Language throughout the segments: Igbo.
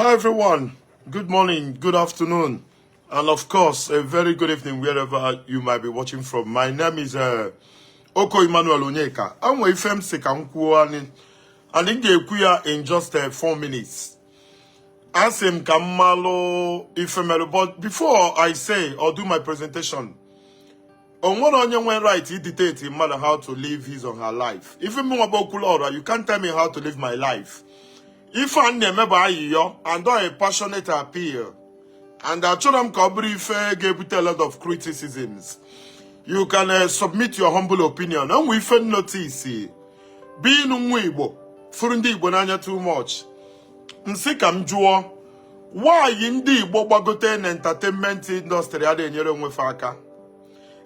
Hi everyone, good morning, good afternoon, and of course a very good evening wherever you might be watching from. My name is Oko Emmanuel Onyeka. I'm with FM Sekankuani, and in the in just 4 minutes. Asim Kamalo Ifemelo, but before I say or do my presentation, on what on your way right, he dictates him matter how to live his or her life. If you know about Kulora, you can't tell me how to live my life. If I remember you and do a passionate appeal, and I told them Kabri gave a lot of criticisms, you can submit your humble opinion. And we feel notice being Igbo, Furundi Bonanya too much. Nsikam Juo, why indi Igbo bagoten entertainment industry are in Faka?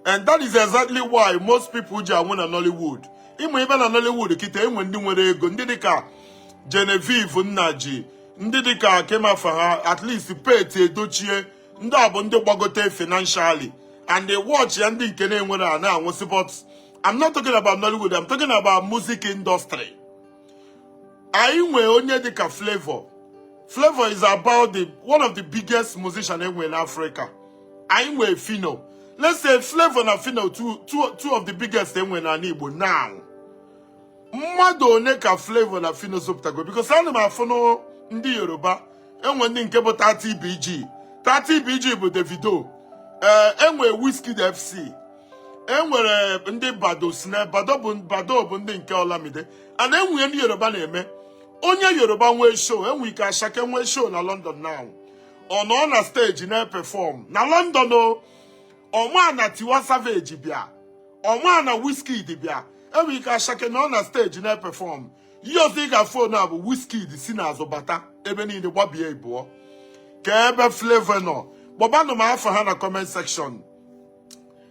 And that is exactly why most people just want an Hollywood. Even an Hollywood, kita when doing ego, ndidika Genevieve Nnaji, ndidika came for her, at least pay te dochie, ndabonde bagote financially. And they watch and think now was about. I'm not talking about Hollywood, I'm talking about music industry. I only dika Flavor. Flavor is about one of the biggest musicians in Africa. I Phino. Let's say Flavor and Phino, two of the biggest in Igbo now. Mado neka Flavor na Phino Zoptago because I am a Phino ndi Yoruba. And when they came 30 BG, 30 BG with Davido. Enwe Whiskey FC. Enwe ndi Bado Sne, Bado bundi nke Olamide. And enwe ndi Yoruba neme. Onye Yoruba we show, and we can shake we show na London now. On a stage na perform. Na London no. Oma na Tiwa Savage bia. Oma na Whiskey di bia. And we can shake on a stage na perform. You think a phone now Whiskey di sina azobata. Even in the wabi ebo. Kebe Flavor no. Boba no ma afa na comment section.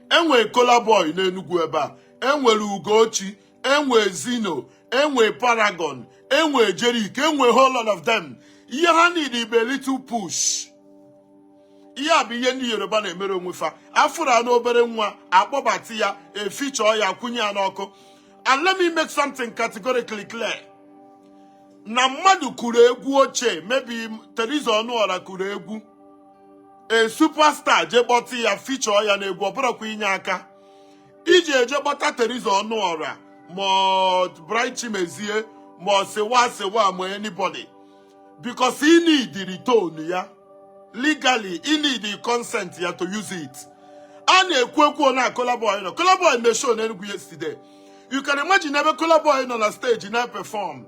Enwe Kola Boy na Enugu eba. Enwe Ugochi. Enwe Zino. Enwe Paragon. Enwe Jerick. Enwe whole lot of them. Ihe ha need a little push. Iya bi ye ndi Yoruba na emere onwefa. Afura na obere nwa akpọbati ya a feature ya kwunye anoko. And let me make something categorically clear. Na mmadụ kuru egwu oche, maybe Teresa Onuora kuru egwu. A superstar jeboti ya feature ya na egwu obere kwa inye aka. Ije jebota Teresa Onuora, mo Bright Chimezie, mo sewa mo anybody. Because he need the return ya. Legally, he need the consent ya to use it. And a kwekwo na Collaboy no. Collaboy in the show yesterday. You can imagine every Collaboy on a stage and perform.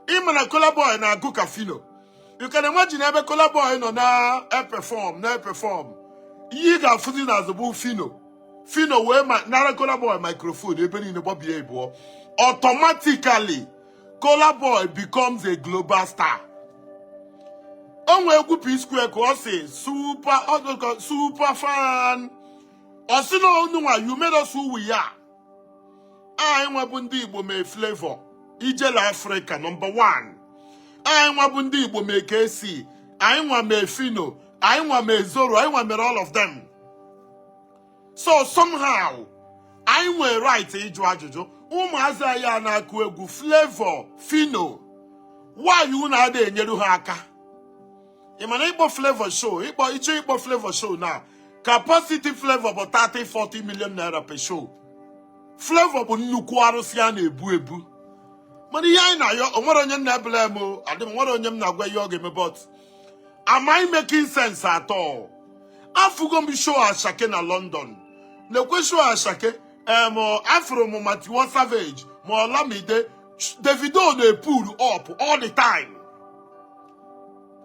Even a Collaboy na Guka Phino. You can imagine every Collaboy on a perform. You got footing as a bull Phino. Phino where my na Collaboy microphone even in the Bobby Abo. Automatically, Collaboy becomes a global star. Onwe Gupi Square ko say super fan. Osino Onua, you made us who we are. I wabundi Igbo me Flavor. Ijela Africa #1. I wabundi Igbo me KC. I want me Phino. I want me Zoro. I want me all of them. So somehow, I want right Ijuajuju. Umaza ya na kuegu Flavor Phino. Why you na de nyeru haka? In an Igbo Flavor show, Igbo Flavor show now. Capacity Flavor about 30-40 million naira per show. Flavor bu nnukwu arụsị a na-ebu ebu. Mana ihe anyị na-ayọ, onwere onye na-ebele m, adịm nwere onye m na-agwa ihe ọ ga-eme, but am I making sense at all? Afụgo m show Ashake na London. Nekwe show Ashake, afro m Tiwa Savage, ma Olamide, Davido na-pull up all the time.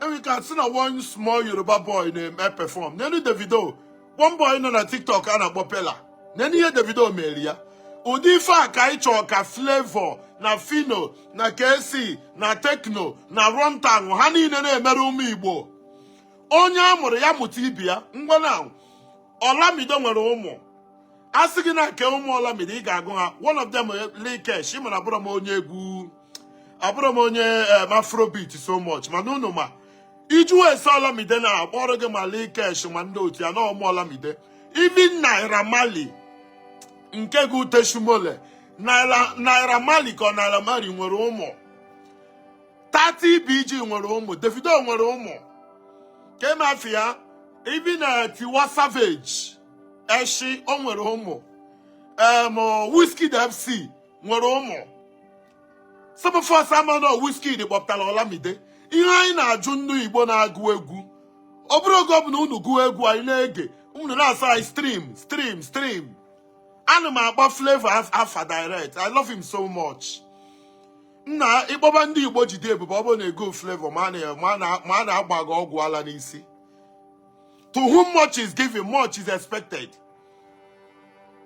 And we can see one small Yoruba boy named perform. Nenu Davido, one boy on a TikTok and a Bopela. Nenu ye Davido Melia. Udifa Kaicho ka Flavor, na Phino, na KC, na Techno, na Runtime, hani nene merumi Igbo. Onya amụrụ ya mụta ibia, ngwa now. Olamide nwere ụmụ. Asigi na ke ụmụ Olamide ị ga-agụ ha. One of them Likesh, ịma na abụrụ m onye egwu. Abụrụ m onye Afrobeat so much. Mana unu ma. Iju ese Olamide na akpọrọ gị ma Likesh ma ndị otu ya na ụmụ Olamide. Even Naira Marley. Nke Gute Shumole. Naira Marley ka Naira Marley nwere ụmụ. 30 BG nwere ụmụ, Davido nwere ụmụ. Ke mafia, even Tiwa Savage, Eshi o nwere ụmụ. Whiskey FC nwere ụmụ. Some of us amano Whiskey dị kpọpụtara Olamide. Ihe anyị na-ajụ ndị Igbo na-agụ egwu. Ọ bụrụ oge ọ bụla unu gụọ egwu anyị na-ege, unu na-asa stream. Ana m agba Flavour afa direct. I love him so much. Nna ịkpọba ndị Igbo jide ebube ọ bụ na-ego Flavour ma a na-agba gị ọgwụ ala n'isi. To whom much is given, much is expected.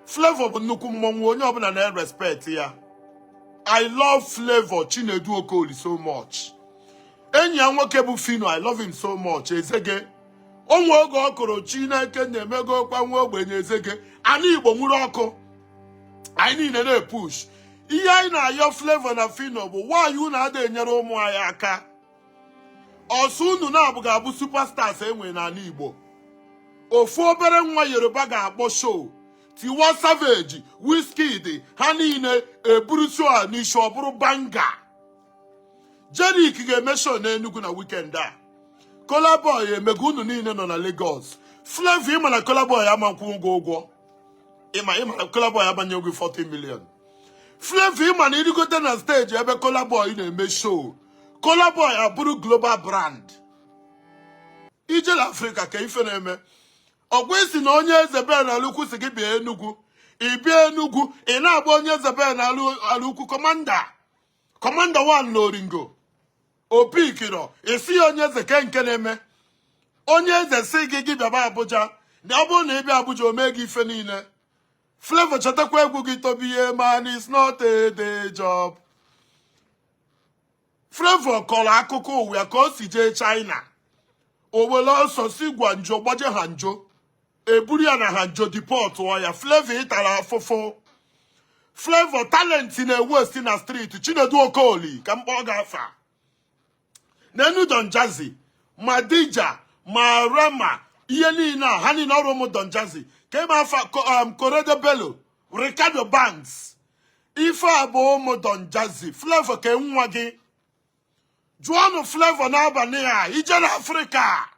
Flavour bụ nnukwu mmọnwụ onye ọbụla na-respect ya. I love Flavour Chinedu Okoli so much. Enyi ya nwoke bụ Phino, I love him so much. Ezege. Onwe oge ọ kụrụ Chineke na-emego kwa nwa ogbenye Ezege. Anyị Igbo nwere ọkụ. Anyị niile na-epush. Ihe anyị na-ayọ Flavour na Phino bụ why unu ada enyere ụmụ anyị aka. Ọsụ unu na-abụghị abụ superstars enwe n'ala Igbo. Ofu obere nwa Yoruba ga-akpọ show. Tiwa Savage, Whiskey, ha niile eburu show a n'isi ọ bụrụ banga. Jerik ga-eme show n'Enugu na weekend a. Kola Boy emego unu niile nọ na Lagos. Flavour ịma na Kola Boy amankwụ ụgwọ. Ịma na Kola Boy abanye ụgwọ 40 million. Flavour ịma na irigote na stage ebe Kola Boy na-eme show. Kola Boy abụrụ global brand. Ijele Africa ka ife na-eme. Ọgwụ isi na onye Ezebe na Alukwu si gị bịa Enugu. Ị bịa Enugu, ị na-agba onye Ezebe na Alukwu Commander 1 n'Oringo. Opi ikiro, isi onye eze nke na-eme. Onye eze si gị bịaba Abuja. Na ọ bụrụ na ị bịa Abuja o mee gị ife niile. Flavour chetakwa egwu gị tobiye man is not a day job. Flavour kọrọ akụkọ ụwa ka o si jee China. O were ọsọ si Gwanjo gbaje Hanjo. Eburu ya na Hanjo deport ya. Flavour ịtara afụfụ. Flavour talent na West na street Chinedu Okoli ka mkpọ gafa. Nenu Don Jazzy, ma Dija, ma Rema, ihe niile ha niile ọrụ ụmụ Don Jazzy. Ka eme afa Corredo Bello, Ricardo Banks. Ife abụ ụmụ Don Jazzy. Flavour ka nwa gị. Jụọnụ Flavour n'abalị a, ije na Afrịka.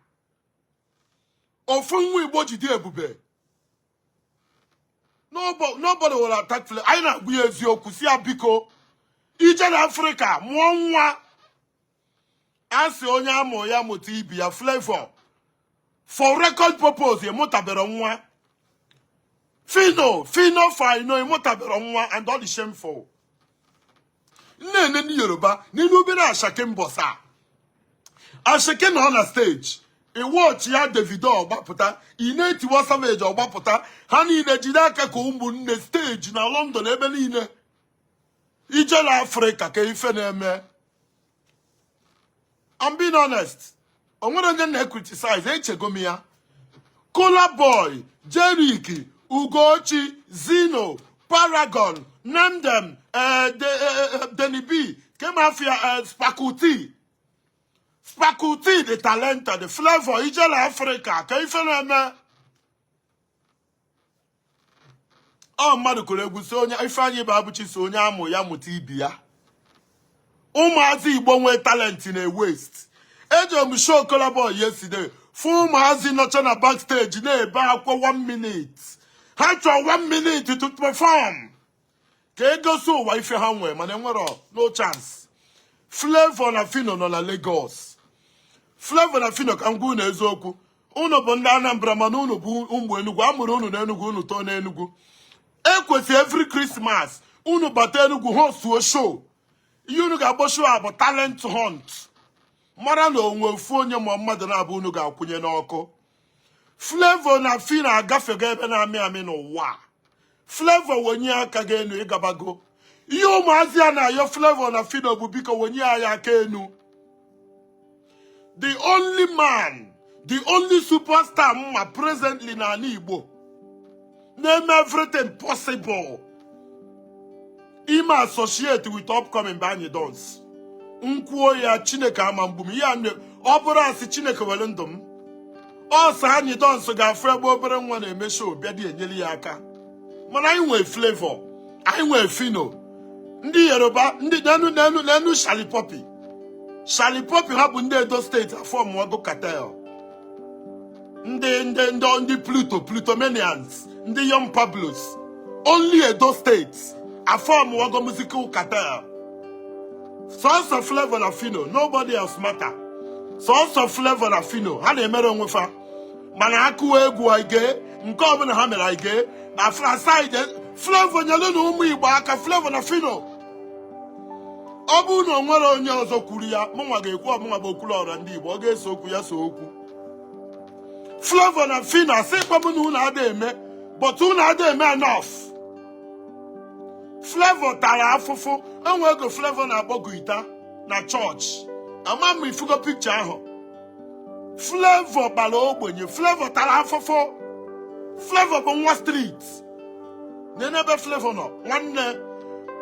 Ofu nwa Igbo jide ebube. Nobody will attack Flavour. Anyị na-agbu ya eziokwu si ya biko. Ije na Afrịka, mụọ nwa. Asị onye amụ ya mụta ibi ya Flavour. For record purpose, ye mụtabere nwa. Phino Phyno, mụtabere nwa and all the shameful. Nne ndị Yoruba, nínú obere Ashake mbosa. Ashake nọ na stage. I watch ya Davido ọgbapụta, ine Tiwa Savage ọgbapụta, ha niile jide aka ka ụmụnne stage na London ebe niile. Ije na Africa ka ife na-eme. I'm being honest. Onwere onye na-criticize echego m ya. Kola Boy, Jeriki, Ugochi, Zino, Paragon, Namdem, Denny B, Kemafia, Spakuti, the talenta, the Flavour, Ijela Africa, ka ife na-eme. Ọ mmadụ kwuru egwu si onye ife anyị bụ abụchi si onye amụ ya mụta ibi ya. Ụmụazị Igbo nwee talent na West. Ejo m show Kola Boy yesterday. Fu ụmụazị nọcha na backstage na-ebe akwa 1 minute. Ha chọọ 1 minute to perform. Ka egosi ụwa ife ha nwee mana enwere no chance. Flavour na Phino nọ na Lagos. Flavour na Phino ka ngwu na eziokwu. Unu bụ ndị Anambra mana unu bụ ụmụ Enugu. Amụrụ unu na Enugu, unu too na Enugu. Ekwesị every Christmas unu bata Enugu host show. Ihe unu ga-agba show a bụ talent hunt. Mara na onwe ofu onye ma mmadụ na-abụ unu ga-akwụnye n'ọkụ. Flavour na Phino agafega ebe na-amị amị n'ụwa. Flavour wenye aka ga enu ịgabago. Ihe ụmụazị a na-ayọ Flavour na Phino bụ biko wenye ya aka enu. The only man, the only superstar mma presently na ala Igbo. Name everything possible. Ime associate with upcoming Banye Dons. Nkwuo ya Chineke ama mgbum ya nne ọ bụrụ asị Chineke were ndụ m. Ọ sị anyị Dons ga-afụ ebe obere nwa na-eme show bịa dị enyere ya aka. Mana anyị nwee Flavour, anyị nwee Phino. Ndị Yoruba, ndị nenu Shali Poppy. Charlie Poppy happened in those states form Wago cartel. The Plutomanians, the young Pablos. Only those states a form Wago musical cartel. Sons of Flavour and Phino, nobody else matter. Sons of Flavour and Phino, how they made on with her. Manaku egu aige, nko na hammer aige, na aside Flavour nyalo no umu Igbo Flavour and Phino. Obu no nwere onye ọzọ kwuru ya, mụnwa ga-ekwu ọmụnwa bụ okwu ọra ndị Igbo, ọ ga-eso okwu ya so okwu. Flavour and Phino asịkwa m na unu ada eme, but unu ada eme enough. Flavour tara afụfụ, enwe ego Flavour na-agbọgụ ita na church. Ama m ifugo picture ahụ. Flavour bara ogbenye, Flavour tara afụfụ. Flavour bụ nwa street. Nenebe Flavour nọ, nwanne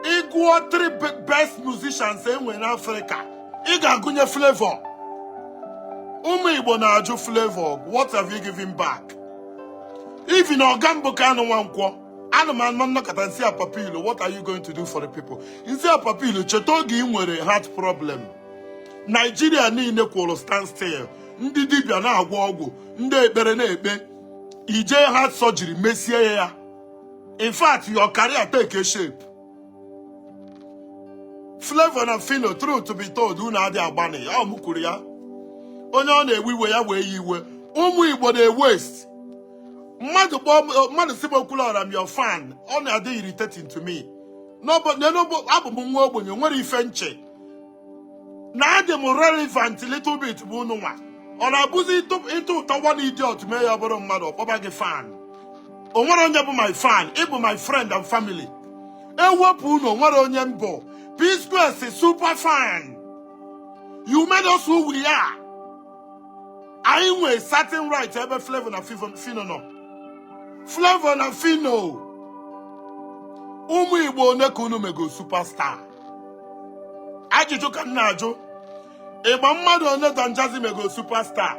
Igbo 3 best musicians in Africa. Iga gunye Flavour. Umu Igbo na aju Flavour. What have you given back? If you know Gambo Kano Wankwo, Anoman Mama Katansia Papilo, what are you going to do for the people? Insia Papilo, Chetogi with a heart problem. Nigeria ni inequal stand still. Ndi dibia na agwogo. Nde bere na ebe. Ije heart surgery mesie ya. In fact, your career take a shape. Flavour and Phino, truth to be told, who na dia Albania, ya mukuru ya. Onye ọ na-ewiwe ya wee yiwe. Ụmụ Igbo na-waste. Mmadụ sibo kwula I'm your fan. Ọ na-adị irritating to me. Abụ m nwa ogbenye nwere ife nche. Na adị m relevant little bit bụ unu nwa. Ọ na-abụzi ịtụ ụtọ one idiot mee ya bụrụ mmadụ ọkpọba gị fan. O nwere onye bụ my fan, ị bụ my friend and family. Ewepụ unu o nwere onye mbọ. P-Square is super fan. You made us who we are. I ain't certain right to have a Flavour and Phino no. Flavour and Phino. Umu Igbo nekunu mego superstar. Aji joka najo. Eba mmadu one danjazi mego superstar.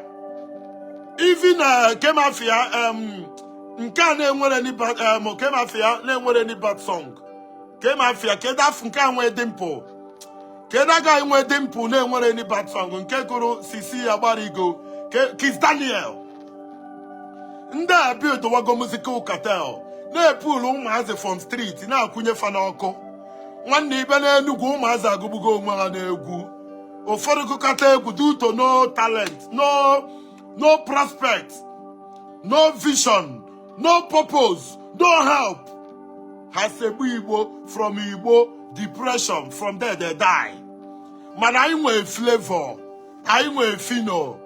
Even Kemafia nka na enwere ni bad Kemafia na enwere ni bad song. Kemafia keda funka nwe dimple. Keda ga nwe dimple na enwere ni bad song nke guru Sisi Agbarigo. Kiss Daniel. Nda abi to wago musical cartel. Na epulu ụmụazị from street na akwunye fa na ọkụ. Nwanne ibe na Enugu ụmụazị agụbugo onwe ha na egwu. Ụfọdụ kụkata egwu due to no talent, no prospect, no vision, no purpose, no help. Has a Igbo from Igbo depression. From there they die. Man, I want Flavour. I want Phino.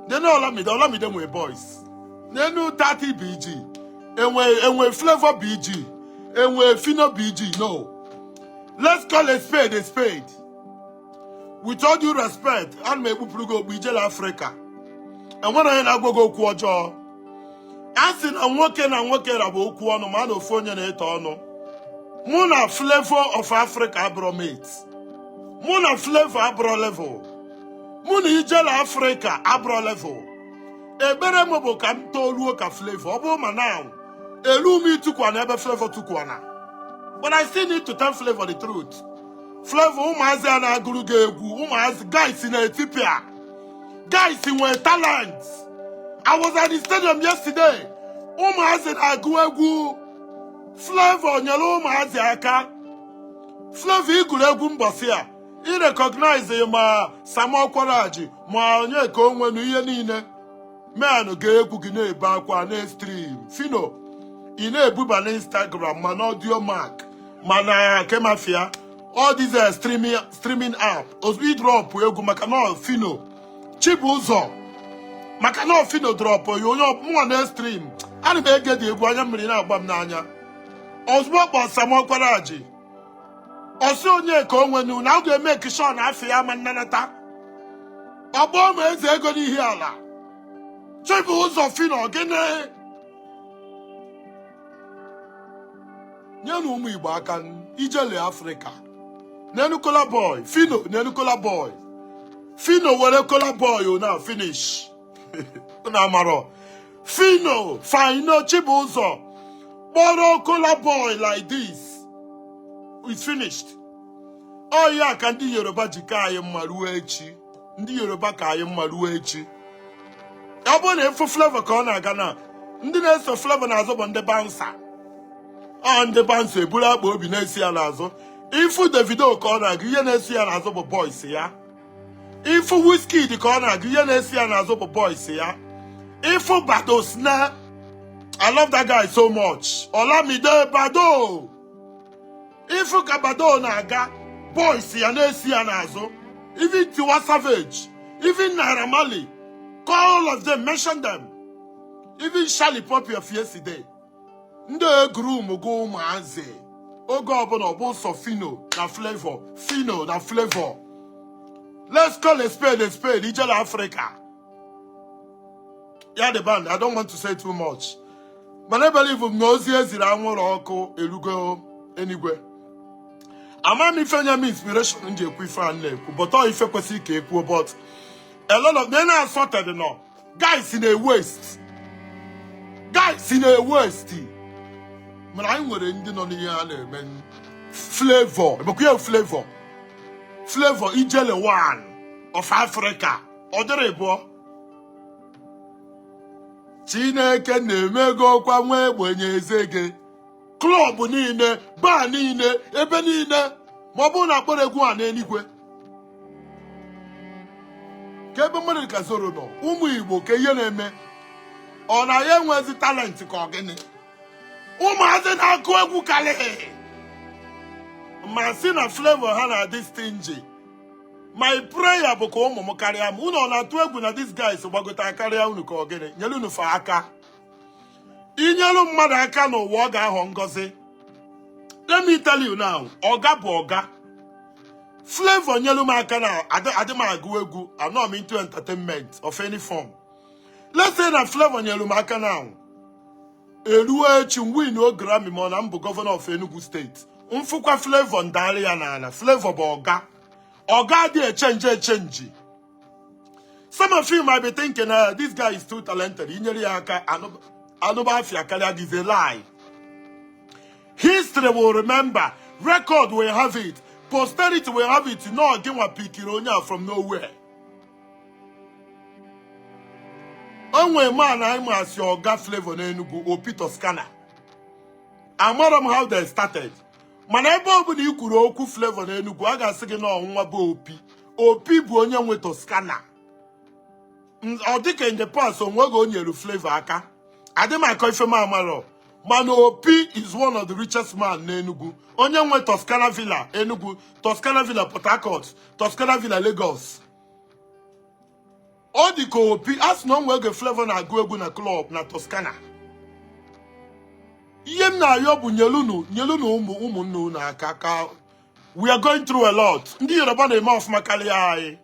They don't allow me them with boys. They know 30 BG. And we Flavour BG. And we Phino BG. No. Let's call a spade a spade. With all due respect, and me go BJ Africa. And when I go Kuojo. Asị na nwoke rabo okwu ọnụ ma na ofu onye na-eto ọnụ. Mụ na Flavour of Africa abro mate. Mụ na Flavour abro level. Mụ na Ijele Africa abro level. Ebere m bụ ka m toruo ka Flavour. Ọ bụ ma now. Elu m itukwa na ebe Flavour tukwa na. But I still need to tell Flavour the truth. Flavour ụmụazị a na-agụrụ gị egwu. Ụmụazị guys in Ethiopia. Guys with talent. I was at the stadium yesterday. Ụmụazị na-agụ egwu. Flavour nyere ụmụazị aka. Flavour igụrụ egwu mbọsị a. I recognize ma Samo Kwaraji ma onye ka onwe na ihe niile. Man ga-egwu gị na-ebe akwa na stream. Phino, ị na-ebuba na Instagram ma na audio mark ma na Kemafia. All these streaming app. Ozbi drop egwu maka na Phino. Chibuzo. Maka na Phino drop yo mụ na stream. Ana m ege dị egwu anya mmiri na-agba m n'anya. Ozugbo kpọ Samo Kwaraji. Osi onye ka onwe nu na ọ ga-eme kishon afọ ya ma nnanata. Ọgbọ m eze ego n'ihi ala. Chibuzo Phino gịnị? Nyenu ụmụ Igbo aka Ijele Africa. Nenu kola boy. Phino, nenu kola boy. Phino were kola boy now finish. Unamaro. Phino, Phyno, Chibuzo. Borrow cola boy like this. It's finished. Oh ya ka ndị Yoruba ji ka anyị mma ruo echi. Ndị Yoruba ka anyị mma ruo echi. Ọ bụ na efu Flavour ka ọ na-aga na ndị na-eso Flavour n'azụ bụ ndị bouncer. Ndị bouncer eburu akpa obi na-esi ya n'azụ. Ifu Davido ka ọ na-aga ihe na-esi ya n'azụ bụ boys ya. Ifu Wizkid ka ọ na-aga ihe na-esi ya n'azụ bụ boys ya. Ifu Bado Snare, I love that guy so much. Olamide Bado. Ifu ka Bado na-aga boys ya na-esi ya n'azụ. Even Tiwa Savage, even Naira Marley, call all of them, mention them. Even Charlie Poppy of yesterday. Ndị groom go maazi. Ogo ọbụla ọbụ sọ Phino na Flavour. Phino na Flavour. Let's call a spade a spade. Ijele Africa. Yeah, the band. I don't want to say too much. But I believe Nozi eziri anwụrụ ọkụ erugo anyway. Amam ife nye me inspiration nje ekwu ife na-ekwu, but all ife kwesịrị ka ekwu, but a lot of them are sorted no. Guys in a waste. Guys in a waste. Man, I nwere ndị nọ n'ihe a na-eme. Flavour, ebekwe Flavour. Flavour Ijele one of Africa. Odere bo. Chineke na-emego kwa nwa egbenye ezege. Club niile, bar niile, ebe niile, ma ọ bụ na akpọrọ egwu a n'eluigwe. Ka ebe mmadụ ka zoro nọ, ụmụ Igbo ka ihe na-eme. Ọ na ya enwezi talent ka ọ gịnị? Ụmụazị na-akụ egwu kalị. Ma si na Flavour ha na-adị stingy. My prayer bụ ka ụmụ m karịa m. Unu ọ na-atụ egwu na these guys gbagota karịa unu ka ọ gịnị? Nyelu unu fa aka. Inyelu mmadụ aka n'ụwa ọ ga-aghọ ngọzi. Let me tell you now, ọga bụ ọga. Flavour nyelu m aka na adị m agụ egwu. I'm not into entertainment of any form. Let's say na Flavour nyelu m aka now. Eruo echi win o Grammy ma na mbụ governor of Enugu State. Mfụkwa Flavour ndali ya n'ala. Flavour bụ ọga. Ọga dị echenji. Some of you might be thinking, this guy is too talented. Inyere ya aka Anubafia Kalia is a lie. History will remember. Record will have it. Posterity will have it. No, again, what Pikironia from nowhere. Only man I'm as your God Flavour Enugu or Peter Scanner. I'm not how they started. Manebo bu ni kuru oku Flavour Enugu aga sigi na onwa bo opi. Opi bu onye nwe Toscana. Ọ dịka in the past onwe go onye ru Flavour aka. Adema ko ife ma amaro. Man Opi is one of the richest man na Enugu. Onye nwe Toscana Villa Enugu, Toscana Villa Port Harcourt, Toscana Villa Lagos. Ọ dịka Opi as no nwe ge Flavour na agụ egwu na club na Toscana. Yem na yobu nyelunu umunnu na kaka. We are going through a lot. Ndi Yoruba na eme ofuma karịa anyị.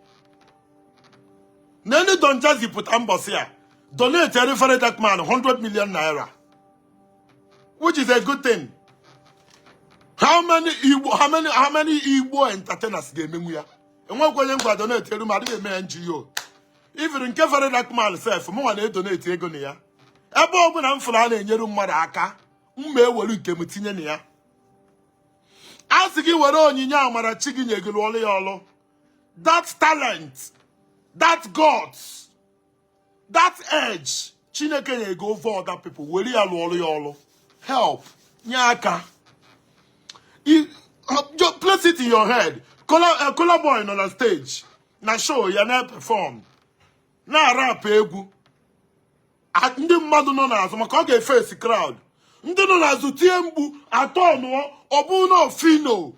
Nene Don Jazzy put ambosi ya. Donate every for that man 100 million naira. Which is a good thing. How many Igbo entertainers ga-emenwu ya? Enwe kwenye ngwa donate elu ma dị eme NGO. Even nke for that man self, mo wa na donate ego na ya. Ebe ọ bụ na mfụrụ a na-enyere mmadụ aka, mma ewelu nke m tinye na ya. Asị gị were onyinye amara chi gị nyegoro ọlụ ya ọlụ. That talent, that guts, that edge, Chineke nyego over other people. Were ya lụọ ọlụ ya ọlụ. Help. Nye aka. Just place it in your head. Color boy on the stage. Na show ya na perform. Na rap egwu. Ndị mmadụ nọ n'azụ maka ọ ga-face crowd. Ndị nọ n'azụ tie mgbu atọ ọnụọ ọ bụ na Phino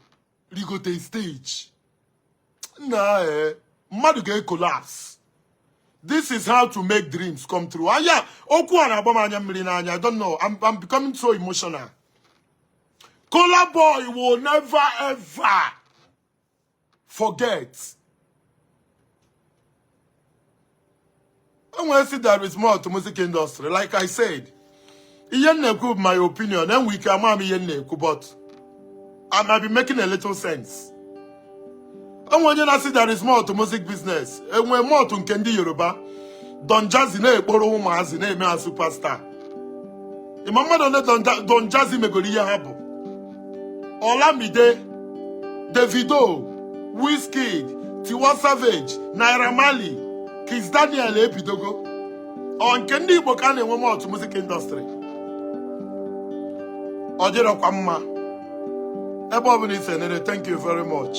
rigote stage. Na mmadụ ga-collapse. This is how to make dreams come true. Yeah, okwu a na-agba m anya mmiri n'anya. I don't know. I'm becoming so emotional. Color boy will never ever forget. I want to see there is more to music industry. Like I said, my opinion, and we can but I might be making a little sense. I want you to see there is more to music business. And we're more to Kendi Yoruba. Don Jazzy ne ekporo ụmụazị na-eme a superstar. Imama Don Jazzy megoro ihe ha bụ. Olamide, Davido, Wizkid, Tiwa Savage, Naira Marley, Kiss Daniel ebidogo. On kendi Igbo ka na-enwe more to music industry. Ojiro kwa mma. Ebe ọ bụla isenere, thank you very much.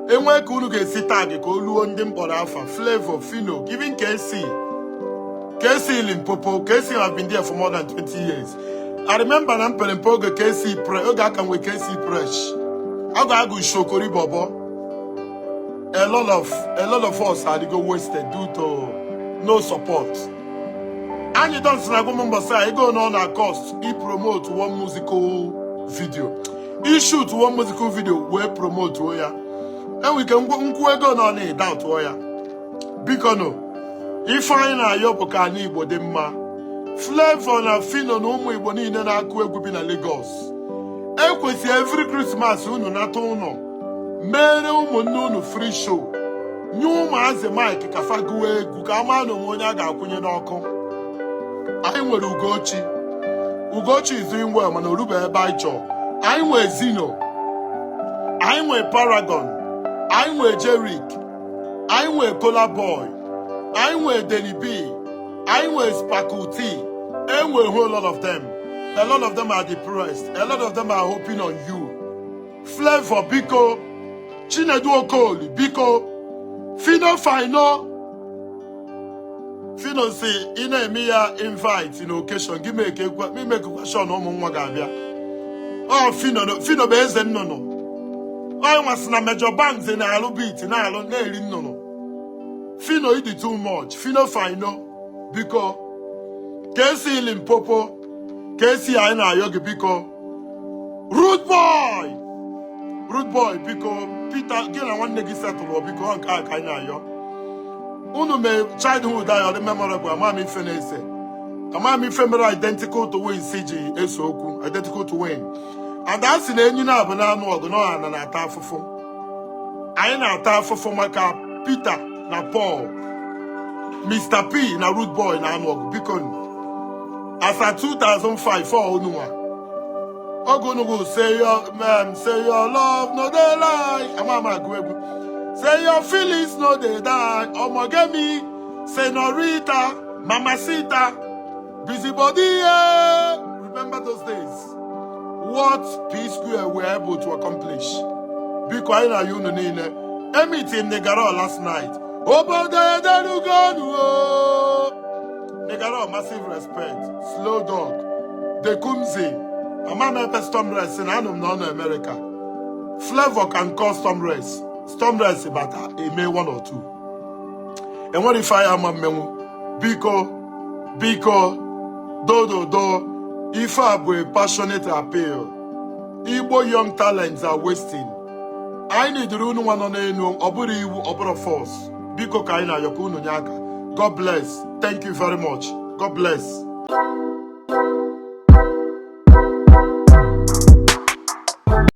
Enwe ka unu ga-esi tag ka oluo ndị mkpọrọ afa, Flavour, Phino, even KC Limpopo. KC have been there for more than 20 years. I remember na mpere oge KC oge aka nwe KC Fresh. Agụ Shokori Bobo. A lot of us had to go wasted due to no support. And you don't snag remember say I go on a cost. He promote one musical video. He shoot one musical video. We promote ya. And we can go on it doubt ya. Because no, if I na yoboka ni Igbo dị mma. Flavour na Phino na ụmụ Igbo niile na-akụ egwu bi na Lagos. Ekwesị every Christmas unu na-atụ ụnọ. Mere ụmụnne unu free show. Nye ụmụazị Mike ka fa gụọ egwu ka ama na onwe onye a ga-akwụnye n'ọkụ. Anyị nwere Ugochi is doing well mana orube ebe anyị chọọ. Anyị nwere Zino. Anyị nwere Paragon. Anyị nwere Jerick. Anyị nwere Cola Boy. Anyị nwere Denny B. I will Sparkle T. And a whole lot of them. A lot of them are depressed. A lot of them are hoping on you. Flavour, Biko. Chinedu Okoli, Biko. Phino Phyno. Phino say, in a mere invite in occasion. Give me a question on Mwagabia. Oh, Phino Bezen no. I was na major banks in a little bit in Ireland. No. Phino did too much. Phino Phyno. Biko KC Limpopo KC Aina Yogi Biko Rude Boy Biko Peter Gina one negi settle Biko Aina Yo Unu me childhood I memorable Amami Fenese Amami Femera identical to win CG Esoku identical to win and that's in any na banana or no and an atafofo Aina atafofo maka Peter na Paul Mr. P na Rude Boy na anwog because as at 2005 for Onuma Ogonugo say your love no dey lie Amama Gwebu say your feelings no dey die Omogemi say Norita Mamacita Busybody remember those days what P Square were able to accomplish because I know you no need Emitim Negaro last night Negaro, massive respect. Slow dog. The Kumzi. A man ever storm rest in America. Flavour can cause storm rest. Storm rest about a May 1 or 2. And what if I am a memu? Biko, do. If I have a passionate appeal. Igbo young talents are wasting. I need runu one on a no oburi obura force. Biko kaina yokuno nyaka. God bless. Thank you very much. God bless.